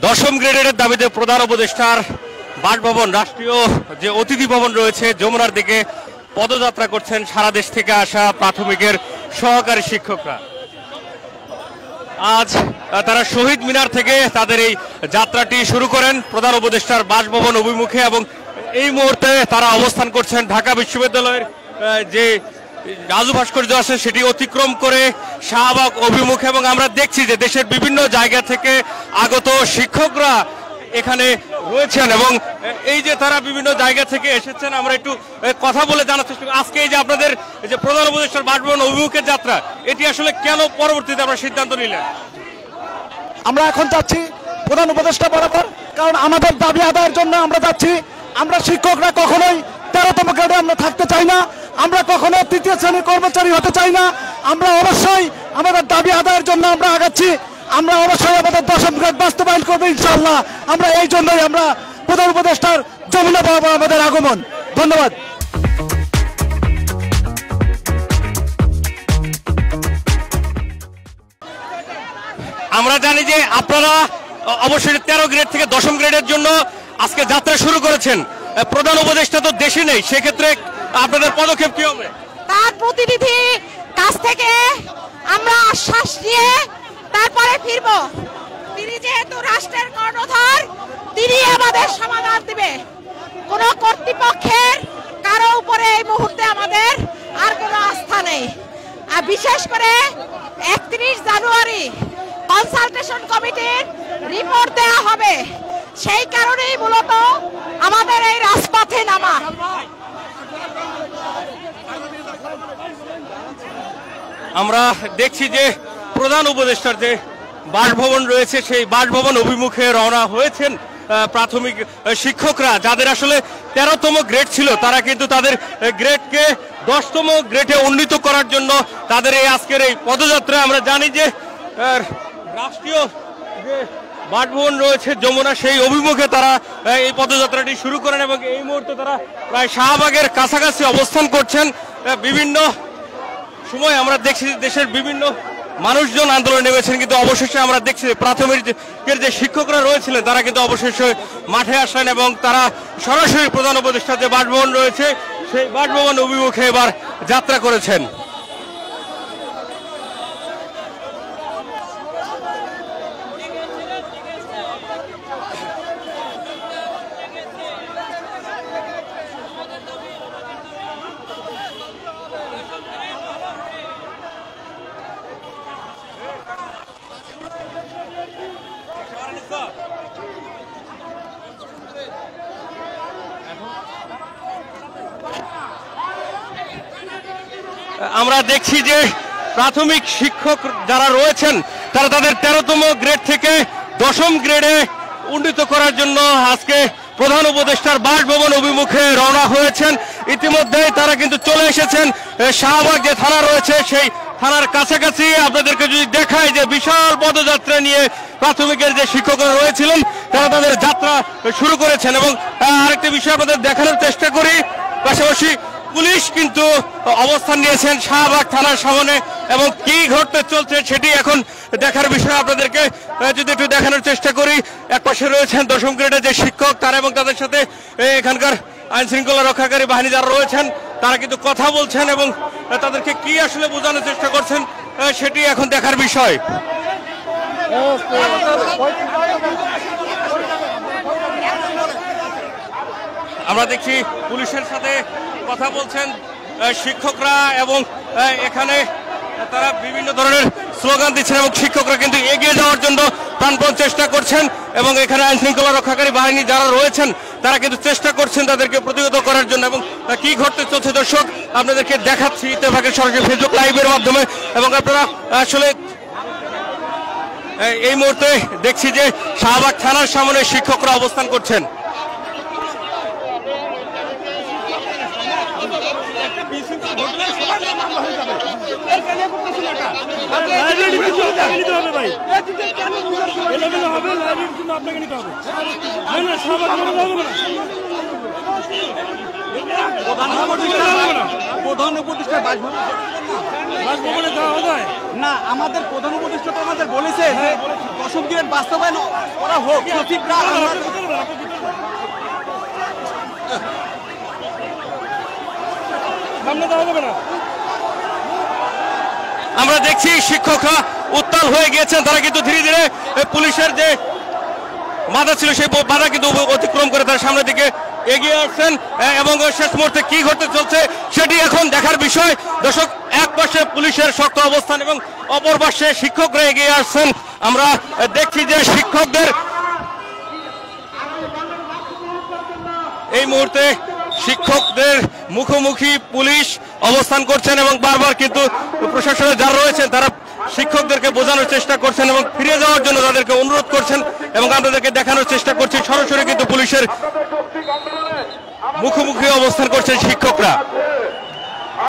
দশম গ্রেডের দাবিতে প্রধান উপদেষ্টার বাসভবন রাষ্ট্রীয় যে অতিথি ভবন রয়েছে যমুনার দিকে পদযাত্রা করছেন সারা দেশ থেকে আসা প্রাথমিকের সহকারী শিক্ষকরা। আজ তারা শহীদ মিনার থেকে তাদের এই যাত্রাটি শুরু করেন প্রধান উপদেষ্টার বাসভবন অভিমুখে, এবং এই মুহূর্তে তারা অবস্থান করছেন ঢাকা বিশ্ববিদ্যালয়ের যে রাজু ভাস্কর্য আছে সেটি অতিক্রম করে শাহবাগ অভিমুখে। এবং আমরা দেখছি যে দেশের বিভিন্ন জায়গা থেকে আগত শিক্ষকরা এখানে রয়েছেন, এবং এই যে তারা বিভিন্ন জায়গা থেকে এসেছেন আমরা একটু কথা বলে জানার চেষ্টা করি। আজকে এই যে আপনাদের এই যে প্রধান উপদেষ্টার বাসভবন অভিমুখের যাত্রা, এটি আসলে কেন পরবর্তীতে আমরা সিদ্ধান্ত নিলেন? আমরা এখন যাচ্ছি প্রধান উপদেষ্টা বরাবর, কারণ আমাদের দাবি আদায়ের জন্য আমরা যাচ্ছি। আমরা শিক্ষকরা কখনোই 13তম গ্রেডে আমরা থাকতে চাই না, আমরা কখনো তৃতীয় শ্রেণীর কর্মচারী হতে চাই না। আমরা অবশ্যই আমাদের দাবি আদায়ের জন্য আমরা আগাচ্ছি। আমরা অবশ্যই আমাদের দশম গ্রেড বাস্তবায়ন করবো ইনশাআল্লাহ। আমরা এই জন্যই আমরা প্রধান উপদেষ্টার যমুনা বরাবর আমাদের আগমন। ধন্যবাদ। আমরা জানি যে আপনারা অবশ্যই 13 গ্রেড থেকে দশম গ্রেডের জন্য আজকে যাত্রা শুরু করেছেন। প্রধান উপদেষ্টা তো দেশে নেই, সেক্ষেত্রে আপনাদের পদক্ষেপ কি হবে? তার প্রতিনিধি কাছ থেকে আমরা আশ্বাস নিয়ে তারপরে ফিরব। তিনি যেহেতু রাষ্ট্রের কর্ণধার, তিনি আমাদের সমাধান দিবে। কোন কর্তৃপক্ষের কারো উপরে এই মুহূর্তে আমাদের আর কোনো আস্থা নেই। আর বিশেষ করে 31 জানুয়ারি কনসালটেশন কমিটির রিপোর্ট দেওয়া হবে, সেই কারণেই মূলত আমাদের এই রাজপথে নামা। আমরা দেখছি যে প্রধান উপদেষ্টার যে বাসভবন রয়েছে সেই বাসভবন অভিমুখে রওনা হয়েছেন প্রাথমিক শিক্ষকরা, যাদের আসলে 13তম গ্রেড ছিল, তারা কিন্তু তাদের গ্রেডকে 10তম গ্রেডে উন্নীত করার জন্য তাদের এই আজকের এই পদযাত্রা। আমরা জানি যে রাষ্ট্রীয় যে বাসভবন রয়েছে যমুনা, সেই অভিমুখে তারা এই পদযাত্রাটি শুরু করেন, এবং এই মুহূর্তে তারা প্রায় শাহবাগের কাছাকাছি অবস্থান করছেন। বিভিন্ন সময় আমরা দেখছি দেশের বিভিন্ন মানুষজন আন্দোলনে নেমেছেন, কিন্তু অবশেষে আমরা দেখছি প্রাথমিকের যে শিক্ষকরা রয়েছিলেন তারা কিন্তু অবশেষে মাঠে আসেন, এবং তারা সরাসরি প্রধান উপদেষ্টার যে বাসভবন রয়েছে সেই বাসভবন অভিমুখে এবার যাত্রা করেছেন। আমরা দেখছি যে প্রাথমিক শিক্ষক যারা রয়েছেন তারা তাদের 13তম গ্রেড থেকে দশম গ্রেডে উন্নীত করার জন্য আজকে প্রধান উপদেষ্টার বাসভবন অভিমুখে রওনা হয়েছেন। ইতিমধ্যে তারা কিন্তু চলে এসেছেন শাহবাগ যে থানা রয়েছে সেই থানার কাছাকাছি। আপনাদেরকে যদি দেখায় যে বিশাল পদযাত্রা নিয়ে প্রাথমিকের যে শিক্ষকরা রয়েছিলেন তারা তাদের যাত্রা শুরু করেছেন। এবং আরেকটি বিষয় আপনাদের দেখানোর চেষ্টা করি, পাশাপাশি পুলিশ কিন্তু অবস্থান নিয়েছেন শাহবাগ থানার সামনে, এবং কি ঘটতে চলছে সেটি এখন দেখার বিষয়। আপনাদেরকে যদি একটু দেখানোর চেষ্টা করি, একপাশে রয়েছেন দশম গ্রেডের যে শিক্ষক তারা, এবং তাদের সাথে এখানকার আইন শৃঙ্খলা রক্ষাকারী বাহিনী যারা রয়েছেন তারা কিন্তু কথা বলছেন, এবং তাদেরকে কি আসলে বোঝানোর চেষ্টা করছেন সেটি এখন দেখার বিষয়। আমরা দেখছি পুলিশের সাথে কথা বলছেন শিক্ষকরা, এবং এখানে তারা বিভিন্ন ধরনের স্লোগান দিচ্ছেন, এবং শিক্ষকরা কিন্তু এগিয়ে যাওয়ার জন্য প্রাণপণ চেষ্টা করছেন, এবং এখানে আইন শৃঙ্খলা রক্ষাকারী বাহিনী যারা রয়েছেন তারা কিন্তু চেষ্টা করছেন তাদেরকে প্রতিহত করার জন্য। এবং কি ঘটতে চলছে দর্শক আপনাদেরকে দেখাচ্ছি ইত্তেফাকের সরাসরি ফেসবুক লাইভের মাধ্যমে, এবং আপনারা আসলে এই মুহূর্তে দেখছি যে শাহবাগ থানার সামনে শিক্ষকরা অবস্থান করছেন। প্রধান উপদেষ্টা বাসভবনে যাওয়া যায় না, আমাদের প্রধান উপদেষ্টা তো আমাদের বলেছে যে দশম গ্রেড বাস্তবায়ন করা হোক, সচিবরা আমরা দেখছি শিক্ষকরা উত্তাল হয়ে গিয়েছেন, তারা কিন্তু ধীরে ধীরে পুলিশের যে বাধা ছিল সেই বাধা কিন্তু অতিক্রম করে তার সামনের দিকে এগিয়ে আসছেন এবং শেষ মুহূর্তে কি ঘটতে চলছে সেটি এখন দেখার বিষয়। দর্শক, এক পাশে পুলিশের শক্ত অবস্থান এবং অপর পাশে শিক্ষকরা এগিয়ে আসছেন। আমরা দেখছি যে শিক্ষকদের এই মুহূর্তে শিক্ষকদের মুখোমুখি পুলিশ অবস্থান করছেন এবং বারবার কিন্তু প্রশাসনে যারা রয়েছেন তারা শিক্ষকদেরকে বোঝানোর চেষ্টা করছেন এবং ফিরে যাওয়ার জন্য তাদেরকে অনুরোধ করছেন এবং আপনাদেরকে দেখানোর চেষ্টা করছি সরাসরি কিন্তু পুলিশের মুখোমুখি অবস্থান করছেন শিক্ষকরা।